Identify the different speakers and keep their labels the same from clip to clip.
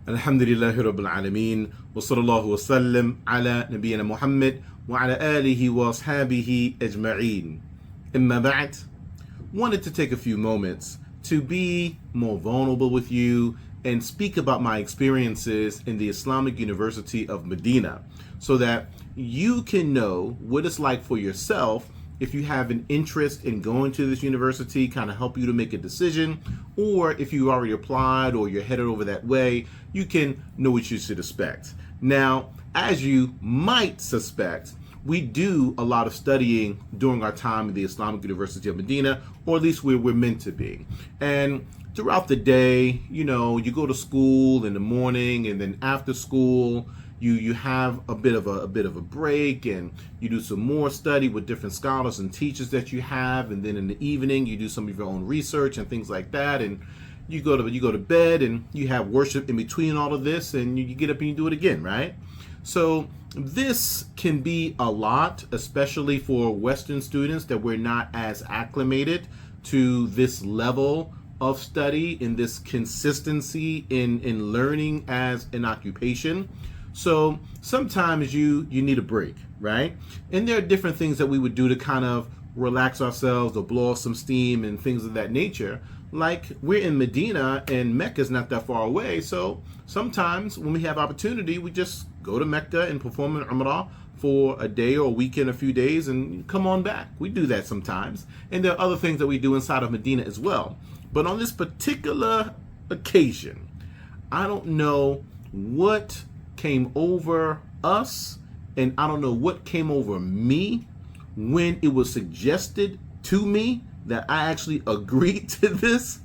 Speaker 1: Alhamdulillahi Rabbil Alameen. Wa sallallahu wa sallam ala nabiyyina Muhammad wa ala alihi wa ashabihi ajma'een. Imma ba'd. Wanted to take a few moments to be more vulnerable with you and speak about my experiences in the Islamic University of Madinah so that you can know what it's like for yourself if you have an interest in going to this university, kind of help you to make a decision, or if you already applied or you're headed over that way, you can know what you should expect. Now, as you might suspect, we do a lot of studying during our time at the Islamic University of Madinah, or at least where we're meant to be. And throughout the day, you go to school in the morning, and then after school, you have a bit of a break, and you do some more study with different scholars and teachers that you have, and then in the evening you do some of your own research and things like that, and you go to bed, and you have worship in between all of this, and you get up and you do it again, right? So this can be a lot, especially for Western students that we're not as acclimated to this level of study, in this consistency in learning as an occupation. So sometimes you need a break, right? And there are different things that we would do to kind of relax ourselves or blow off some steam and things of that nature. Like, we're in Medina and Mecca is not that far away. So sometimes when we have opportunity, we just go to Mecca and perform an Umrah for a day or a weekend, a few days, and come on back. We do that sometimes. And there are other things that we do inside of Medina as well. But on this particular occasion, I don't know what came over us, and I don't know what came over me when it was suggested to me that I actually agreed to this.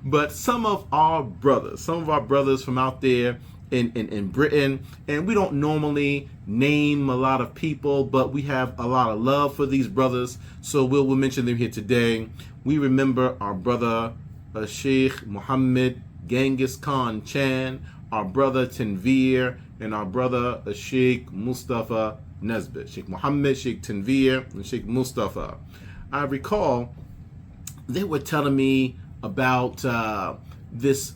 Speaker 1: But some of our brothers from out there in Britain, and we don't normally name a lot of people, but we have a lot of love for these brothers, so we'll mention them here today. We remember our brother Sheikh Muhammad Genghis Khan Chan, our brother Tanveer, and our brother Sheikh Mustafa Nesbitt. Sheikh Muhammad, Sheikh Tanveer, and Sheikh Mustafa. I recall they were telling me about this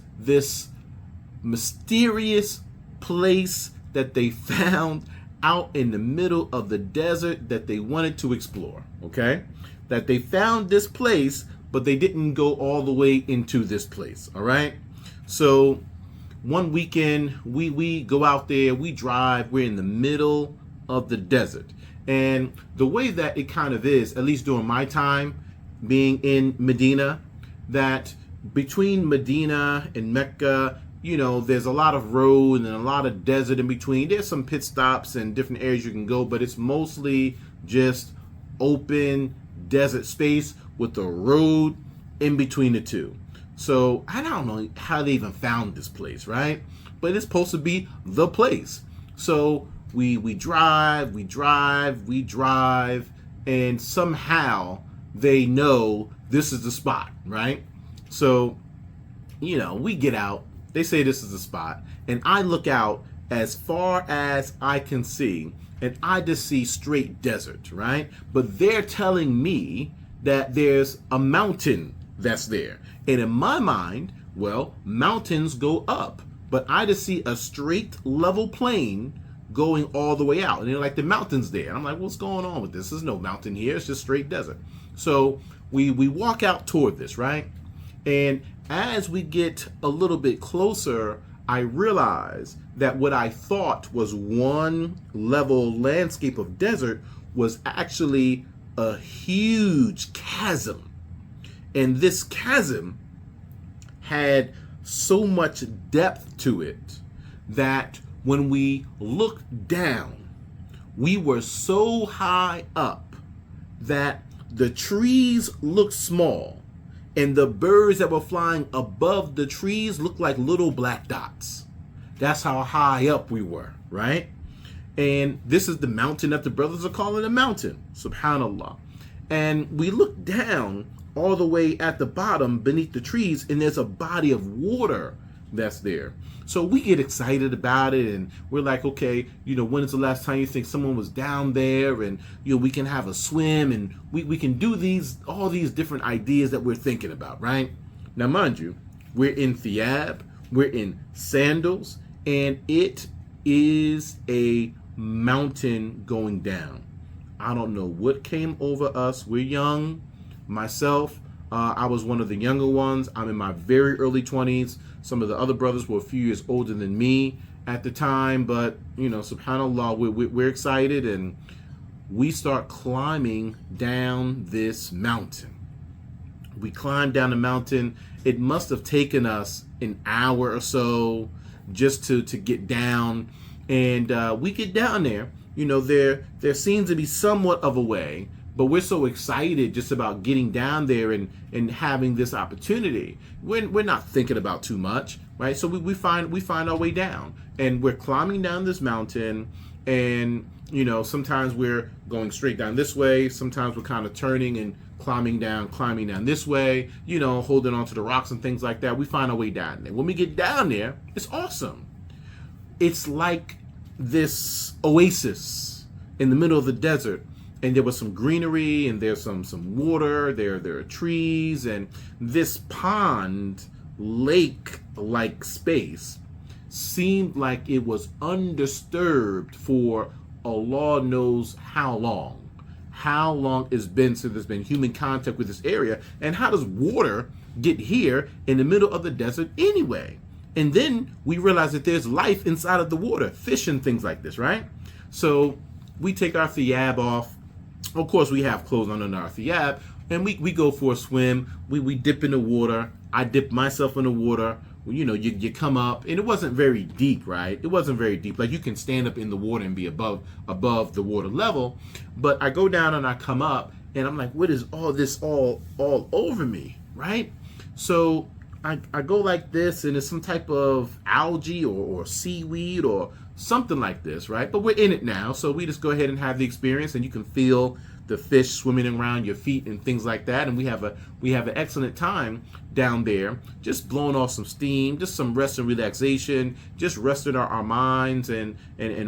Speaker 1: mysterious place that they found out in the middle of the desert that they wanted to explore, okay? That they found this place, but they didn't go all the way into this place, all right? So one weekend, we go out there, we drive, we're in the middle of the desert. And the way that it kind of is, at least during my time being in Medina, that between Medina and Mecca, there's a lot of road and a lot of desert in between. There's some pit stops and different areas you can go, but it's mostly just open desert space with the road in between the two. So I don't know how they even found this place, right? But it's supposed to be the place. So we drive, and somehow they know this is the spot, right? So, we get out, they say this is the spot, and I look out as far as I can see, and I just see straight desert, right? But they're telling me that there's a mountain that's there. And in my mind, well, mountains go up, but I just see a straight level plain going all the way out. And they're like, the mountain's there. I'm like, what's going on with this? There's no mountain here. It's just straight desert. So we walk out toward this, right? And as we get a little bit closer, I realize that what I thought was one level landscape of desert was actually a huge chasm. And this chasm had so much depth to it that when we looked down, we were so high up that the trees looked small, and the birds that were flying above the trees looked like little black dots. That's how high up we were, right? And this is the mountain that the brothers are calling a mountain, subhanallah. And we look down all the way at the bottom beneath the trees, and there's a body of water that's there. So we get excited about it, and we're like, okay, when is the last time you think someone was down there, and we can have a swim, and we can do all these different ideas that we're thinking about, right? Now, mind you, we're in Thiyab, We're in sandals, and it is a mountain going down. I don't know what came over us. We're young. Myself, I was one of the younger ones. I'm in my very early 20s. Some of the other brothers were a few years older than me at the time, but subhanAllah, we're excited, and we start climbing down this mountain. We climbed down the mountain. It must have taken us an hour or so just to get down. And we get down there. There seems to be somewhat of a way, but we're so excited just about getting down there and having this opportunity. We're not thinking about too much, right? So we find our way down, and we're climbing down this mountain, and sometimes we're going straight down this way. Sometimes we're kind of turning and climbing down this way, holding onto the rocks and things like that. We find our way down there. When we get down there, it's awesome. It's like this oasis in the middle of the desert, and there was some greenery, and there's some water, there are trees, and this pond, lake-like space seemed like it was undisturbed for Allah knows how long it's been since there's been human contact with this area. And how does water get here in the middle of the desert anyway? And then we realize that there's life inside of the water, fish and things like this, right? So we take our thiyab off. Of course, we have clothes on under our thiyab, and we go for a swim. We dip in the water. I dip myself in the water. You come up, and it wasn't very deep, right? It wasn't very deep. Like, you can stand up in the water and be above the water level. But I go down and I come up, and I'm like, what is all this all over me, right? So I go like this, and it's some type of algae or seaweed or something like this, right? But we're in it now, so we just go ahead and have the experience, and you can feel the fish swimming around your feet and things like that. And we have an excellent time down there, just blowing off some steam, just some rest and relaxation, just resting our minds and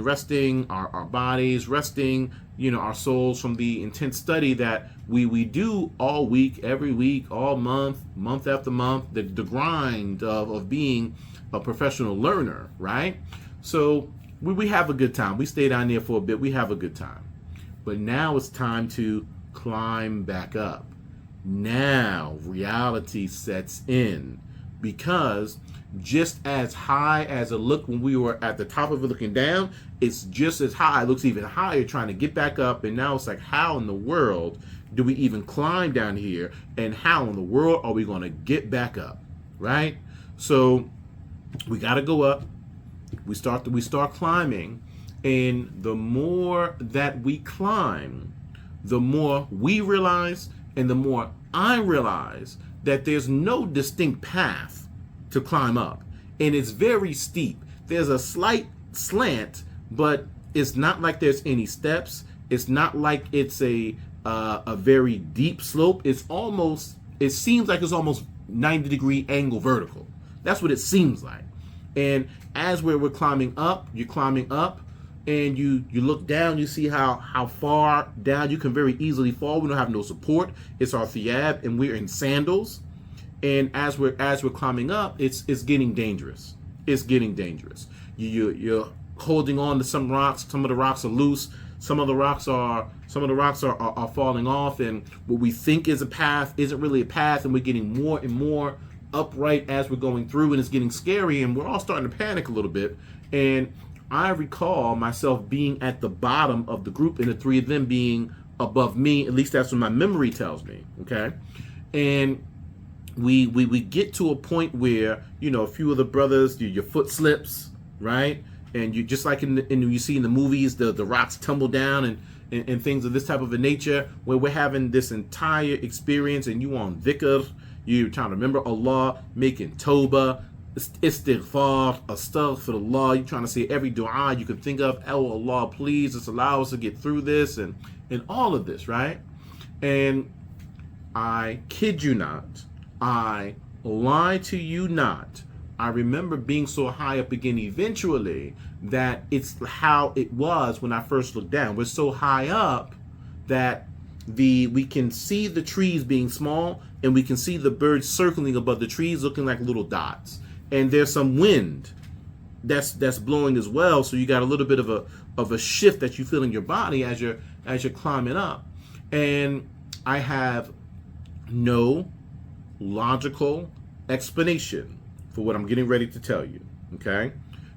Speaker 1: resting our bodies, resting our souls from the intense study that we do all week, every week, all month after month, the grind of being a professional learner, right? So we have a good time. We stay down there for a bit. We have a good time. But now it's time to climb back up. Now reality sets in, because just as high as it looked when we were at the top of it looking down, it's just as high. It looks even higher trying to get back up. And now it's like, how in the world do we even climb down here? And how in the world are we going to get back up, right? So we got to go up. We start climbing. And the more that we climb, the more we realize, and the more I realize, that there's no distinct path to climb up. And it's very steep. There's a slight slant, but it's not like there's any steps. It's not like it's a very deep slope. It seems like it's almost 90-degree angle vertical. That's what it seems like. And as we're climbing up, you're climbing up, and you look down, you see how far down you can very easily fall. We don't have no support. It's our thiyab, and we're in sandals. And as we're climbing up, it's getting dangerous. It's getting dangerous. You're holding on to some rocks. Some of the rocks are loose. Some of the rocks are falling off, and what we think is a path isn't really a path, and we're getting more and more upright as we're going through, and it's getting scary, and we're all starting to panic a little bit. And I recall myself being at the bottom of the group, and the three of them being above me. At least that's what my memory tells me. Okay, and we get to a point where a few of the brothers, your foot slips, right, and you just like you see in the movies, the rocks tumble down and things of this type of a nature, where we're having this entire experience, and you on dhikr, you're trying to remember Allah, making tawbah, istighfar, astaghfirullah. You're trying to say every dua you can think of. Oh Allah, please just allow us to get through this, and all of this, right? And I kid you not, I lie to you not, I remember being so high up again eventually that it's how it was when I first looked down. We're so high up that we can see the trees being small, and we can see the birds circling above the trees looking like little dots. and there's some wind that's blowing as well. So you got a little bit of a shift that you feel in your body as you're climbing up. And I have no logical explanation for what I'm getting ready to tell you. Okay.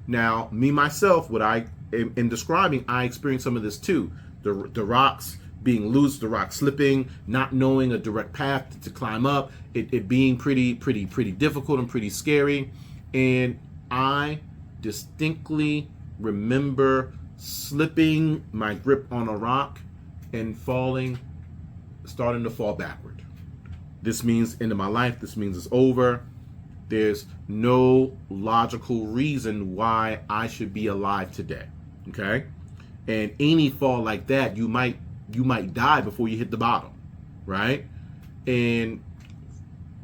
Speaker 1: Now, me myself, what I am describing, I experienced some of this too. The rocks being loose, the rock slipping, not knowing a direct path to climb up, it being pretty difficult and pretty scary. And I distinctly remember slipping my grip on a rock and starting to fall backward. This means end of my life. This means it's over. There's no logical reason why I should be alive today. Okay? And any fall like that, you might die before you hit the bottom, right? And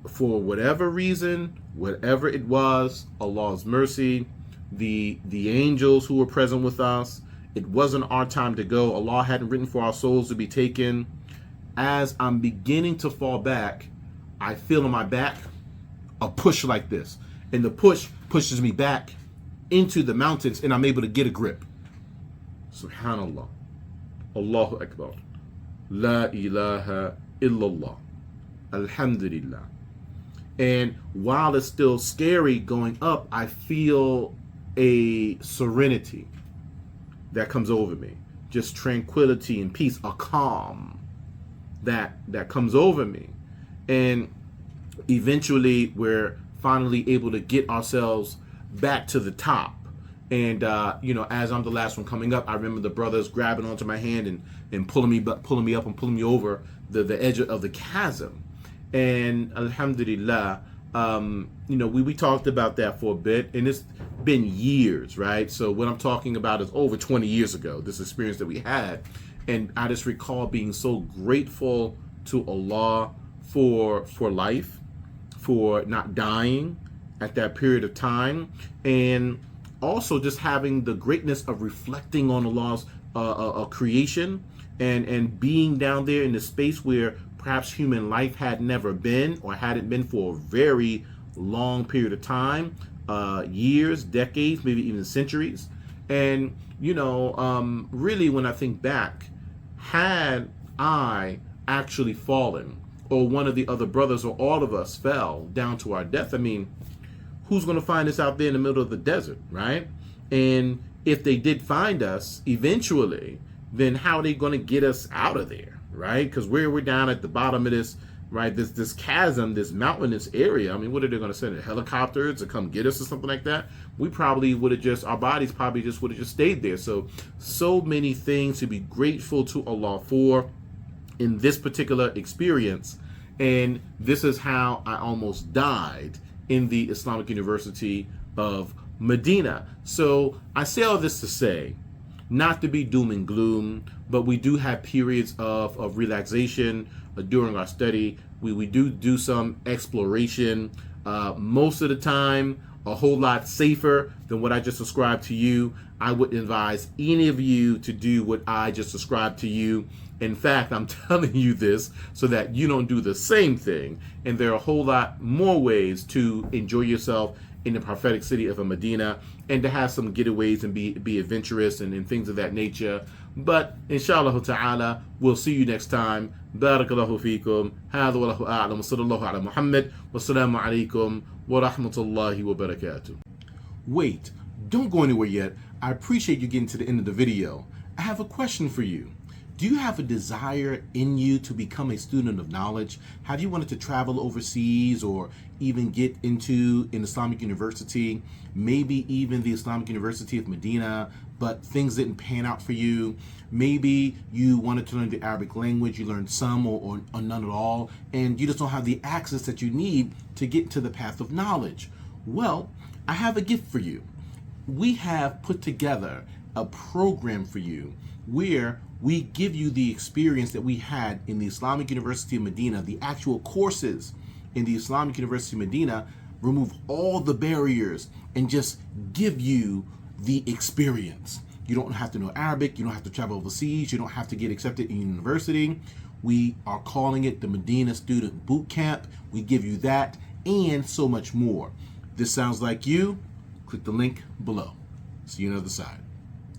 Speaker 1: for whatever reason, whatever it was, Allah's mercy, the angels who were present with us, it wasn't our time to go. Allah hadn't written for our souls to be taken. As I'm beginning to fall back, I feel in my back a push like this. And the push pushes me back into the mountains, and I'm able to get a grip. Subhanallah. Allahu Akbar. La ilaha illallah. Alhamdulillah. And while it's still scary going up, I feel a serenity that comes over me. Just tranquility and peace, a calm that comes over me. And eventually we're finally able to get ourselves back to the top. And as I'm the last one coming up, I remember the brothers grabbing onto my hand and pulling me up and pulling me over the edge of the chasm. And alhamdulillah, we talked about that for a bit, and it's been years, right? So what I'm talking about is over 20 years ago, this experience that we had. And I just recall being so grateful to Allah for life, for not dying at that period of time, and also just having the greatness of reflecting on Allah's creation and being down there in the space where perhaps human life had never been or hadn't been for a very long period of time, years, decades, maybe even centuries. And, really when I think back, had I actually fallen, or one of the other brothers or all of us fell down to our death, I mean, who's going to find us out there in the middle of the desert, right? And if they did find us eventually, then how are they going to get us out of there, right? Because we're down at the bottom of this, right? This chasm, this mountainous area. I mean, what are they going to send? A helicopter to come get us or something like that? We probably would have our bodies probably just would have just stayed there. So many things to be grateful to Allah for in this particular experience. And this is how I almost died in the Islamic University of Madinah. So I say all this to say, not to be doom and gloom, but we do have periods of relaxation during our study. We do some exploration, most of the time a whole lot safer than what I just described to you. I wouldn't advise any of you to do what I just described to you. In fact, I'm telling you this so that you don't do the same thing. And there are a whole lot more ways to enjoy yourself in the prophetic city of Medina and to have some getaways and be adventurous and things of that nature. But inshallah ta'ala, we'll see you next time. Barakallahu feekum. Hadha wallahu a'lam. Wa sallallahu ala Muhammad. Wassalamu alaikum wa rahmatullahi wa barakatuh. Wait, don't go anywhere yet. I appreciate you getting to the end of the video. I have a question for you. Do you have a desire in you to become a student of knowledge? Have you wanted to travel overseas or even get into an Islamic university, maybe even the Islamic University of Medina, but things didn't pan out for you? Maybe you wanted to learn the Arabic language, you learned some or none at all, and you just don't have the access that you need to get to the path of knowledge. Well, I have a gift for you. We have put together a program for you where we give you the experience that we had in the Islamic University of Medina, the actual courses in the Islamic University of Medina, remove all the barriers and just give you the experience. You don't have to know Arabic, you don't have to travel overseas, you don't have to get accepted in university. We are calling it the Medina Student Boot Camp. We give you that and so much more. this sounds like you, click the link below. See you on the other side.